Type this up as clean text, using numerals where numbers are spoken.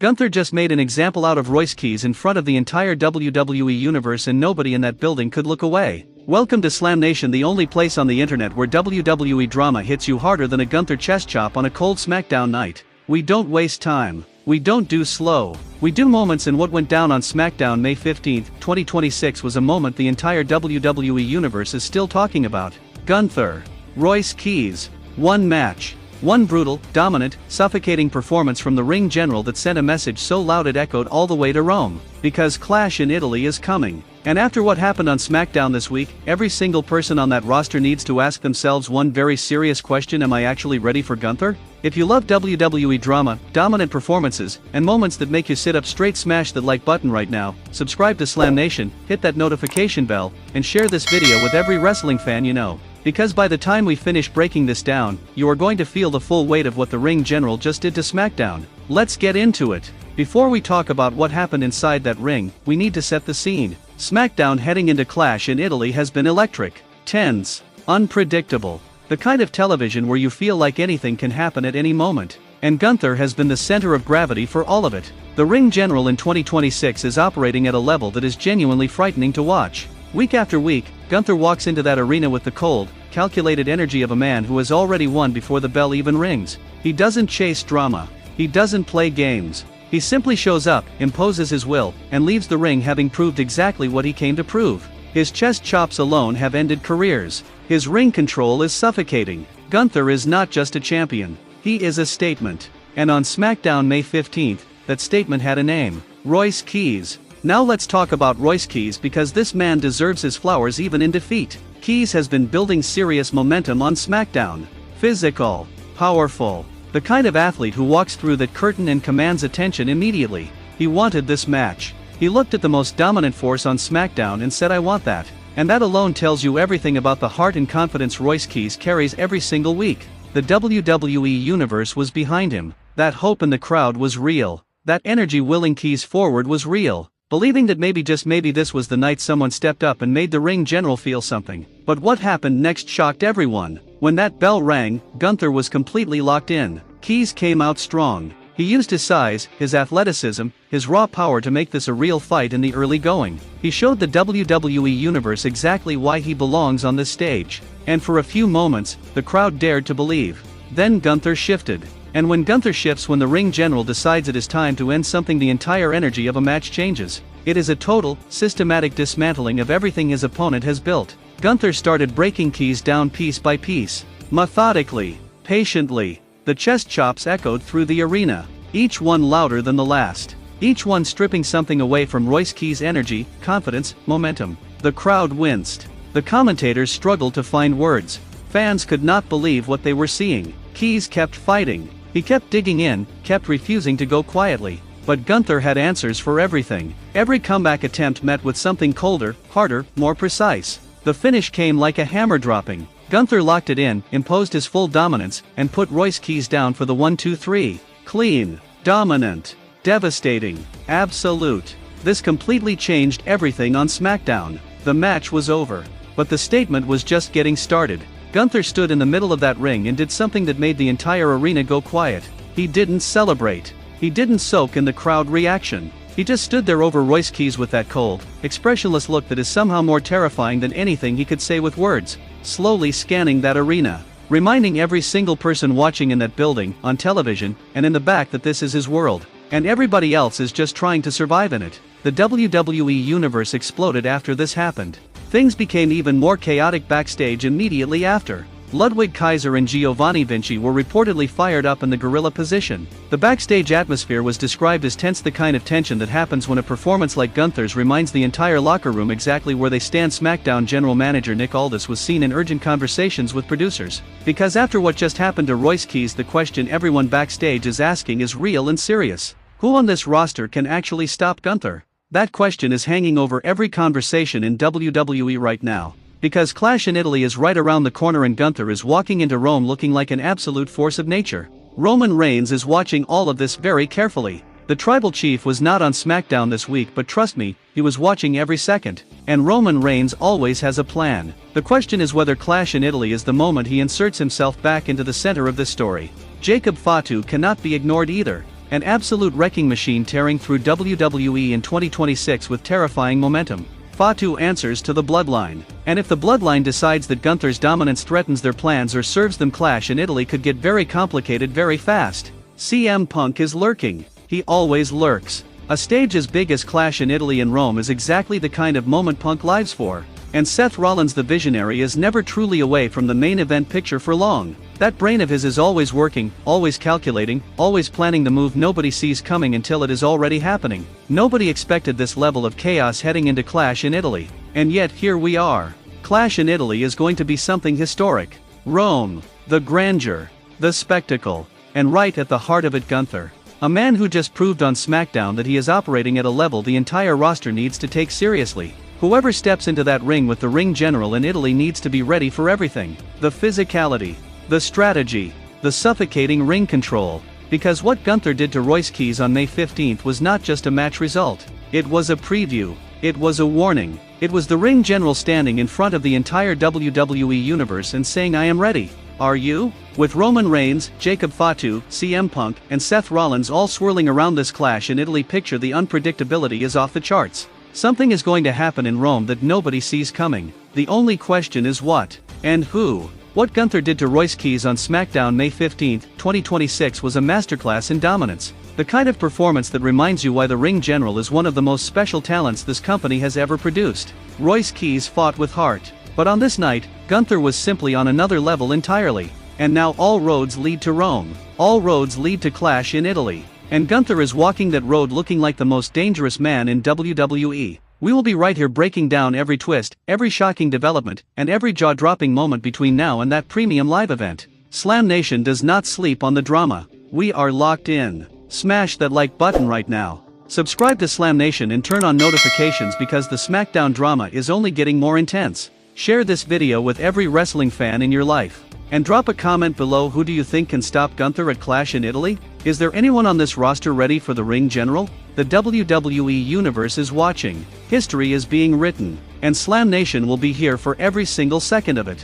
Gunther just made an example out of Royce Keys in front of the entire WWE universe and nobody in that building could look away. Welcome to Slam Nation, the only place on the internet where WWE drama hits you harder than a Gunther chest chop on a cold SmackDown night. We don't waste time. We don't do slow. We do moments, and what went down on SmackDown May 15, 2026 was a moment the entire WWE universe is still talking about. Gunther. Royce Keys. One match. One brutal, dominant, suffocating performance from the ring general that sent a message so loud it echoed all the way to Rome. Because Clash in Italy is coming. And after what happened on SmackDown this week, every single person on that roster needs to ask themselves one very serious question: am I actually ready for Gunther? If you love WWE drama, dominant performances, and moments that make you sit up straight, smash that like button right now, subscribe to Slam Nation, hit that notification bell, and share this video with every wrestling fan you know. Because by the time we finish breaking this down, you are going to feel the full weight of what the ring general just did to SmackDown. Let's get into it. Before we talk about what happened inside that ring, we need to set the scene. SmackDown heading into Clash in Italy has been electric, tense, unpredictable. The kind of television where you feel like anything can happen at any moment. And Gunther has been the center of gravity for all of it. The ring general in 2026 is operating at a level that is genuinely frightening to watch. Week after week, Gunther walks into that arena with the cold, calculated energy of a man who has already won before the bell even rings. He doesn't chase drama. He doesn't play games. He simply shows up, imposes his will, and leaves the ring having proved exactly what he came to prove. His chest chops alone have ended careers. His ring control is suffocating. Gunther is not just a champion. He is a statement. And on SmackDown May 15th, that statement had a name: Royce Keys. Now let's talk about Royce Keys, because this man deserves his flowers even in defeat. Keys has been building serious momentum on SmackDown. Physical. Powerful. The kind of athlete who walks through that curtain and commands attention immediately. He wanted this match. He looked at the most dominant force on SmackDown and said, "I want that." And that alone tells you everything about the heart and confidence Royce Keys carries every single week. The WWE universe was behind him. That hope in the crowd was real. That energy willing Keys forward was real. Believing that maybe, just maybe, this was the night someone stepped up and made the ring general feel something. But what happened next shocked everyone. When that bell rang, Gunther was completely locked in. Keys came out strong. He used his size, his athleticism, his raw power to make this a real fight in the early going. He showed the WWE universe exactly why he belongs on this stage. And for a few moments, the crowd dared to believe. Then Gunther shifted. And when Gunther shifts, when the ring general decides it is time to end something, the entire energy of a match changes. It is a total, systematic dismantling of everything his opponent has built. Gunther started breaking Keys down piece by piece. Methodically. Patiently. The chest chops echoed through the arena. Each one louder than the last. Each one stripping something away from Royce Keys' energy, confidence, momentum. The crowd winced. The commentators struggled to find words. Fans could not believe what they were seeing. Keys kept fighting. He kept digging in, kept refusing to go quietly. But Gunther had answers for everything. Every comeback attempt met with something colder, harder, more precise. The finish came like a hammer dropping. Gunther locked it in, imposed his full dominance, and put Royce Keys down for the 1-2-3. Clean. Dominant. Devastating. Absolute. This completely changed everything on SmackDown. The match was over. But the statement was just getting started. Gunther stood in the middle of that ring and did something that made the entire arena go quiet. He didn't celebrate. He didn't soak in the crowd reaction. He just stood there over Royce Keys with that cold, expressionless look that is somehow more terrifying than anything he could say with words, slowly scanning that arena, reminding every single person watching in that building, on television, and in the back that this is his world, and everybody else is just trying to survive in it. The WWE universe exploded after this happened. Things became even more chaotic backstage immediately after. Ludwig Kaiser and Giovanni Vinci were reportedly fired up in the gorilla position. The backstage atmosphere was described as tense, the kind of tension that happens when a performance like Gunther's reminds the entire locker room exactly where they stand. SmackDown general manager Nick Aldis was seen in urgent conversations with producers. Because after what just happened to Royce Keys, the question everyone backstage is asking is real and serious. Who on this roster can actually stop Gunther? That question is hanging over every conversation in WWE right now. Because Clash in Italy is right around the corner and Gunther is walking into Rome looking like an absolute force of nature. Roman Reigns is watching all of this very carefully. The tribal chief was not on SmackDown this week, but trust me, he was watching every second. And Roman Reigns always has a plan. The question is whether Clash in Italy is the moment he inserts himself back into the center of this story. Jacob Fatu cannot be ignored either. An absolute wrecking machine tearing through WWE in 2026 with terrifying momentum. Fatu answers to the Bloodline. And if the Bloodline decides that Gunther's dominance threatens their plans or serves them, Clash in Italy could get very complicated very fast. CM Punk is lurking. He always lurks. A stage as big as Clash in Italy in Rome is exactly the kind of moment Punk lives for. And Seth Rollins the Visionary is never truly away from the main event picture for long. That brain of his is always working, always calculating, always planning the move nobody sees coming until it is already happening. Nobody expected this level of chaos heading into Clash in Italy. And yet here we are. Clash in Italy is going to be something historic. Rome, the grandeur, the spectacle, and right at the heart of it, Gunther. A man who just proved on SmackDown that he is operating at a level the entire roster needs to take seriously. Whoever steps into that ring with the ring general in Italy needs to be ready for everything. The physicality, the strategy, the suffocating ring control. Because what Gunther did to Royce Keys on May 15th was not just a match result. It was a preview. It was a warning. It was the ring general standing in front of the entire WWE universe and saying, "I am ready. Are you?" With Roman Reigns, Jacob Fatu, CM Punk, and Seth Rollins all swirling around this Clash in Italy picture, the unpredictability is off the charts. Something is going to happen in Rome that nobody sees coming. The only question is what? And who? What Gunther did to Royce Keys on SmackDown May 15, 2026 was a masterclass in dominance. The kind of performance that reminds you why the ring general is one of the most special talents this company has ever produced. Royce Keys fought with heart. But on this night, Gunther was simply on another level entirely. And now all roads lead to Rome. All roads lead to Clash in Italy. And Gunther is walking that road looking like the most dangerous man in WWE. We will be right here breaking down every twist, every shocking development, and every jaw-dropping moment between now and that premium live event. Slam Nation does not sleep on the drama. We are locked in. Smash that like button right now. Subscribe to Slam Nation and turn on notifications because the SmackDown drama is only getting more intense. Share this video with every wrestling fan in your life. And drop a comment below. Who do you think can stop Gunther at Clash in Italy? Is there anyone on this roster ready for the ring general? The WWE Universe is watching. History is being written. And Slam Nation will be here for every single second of it.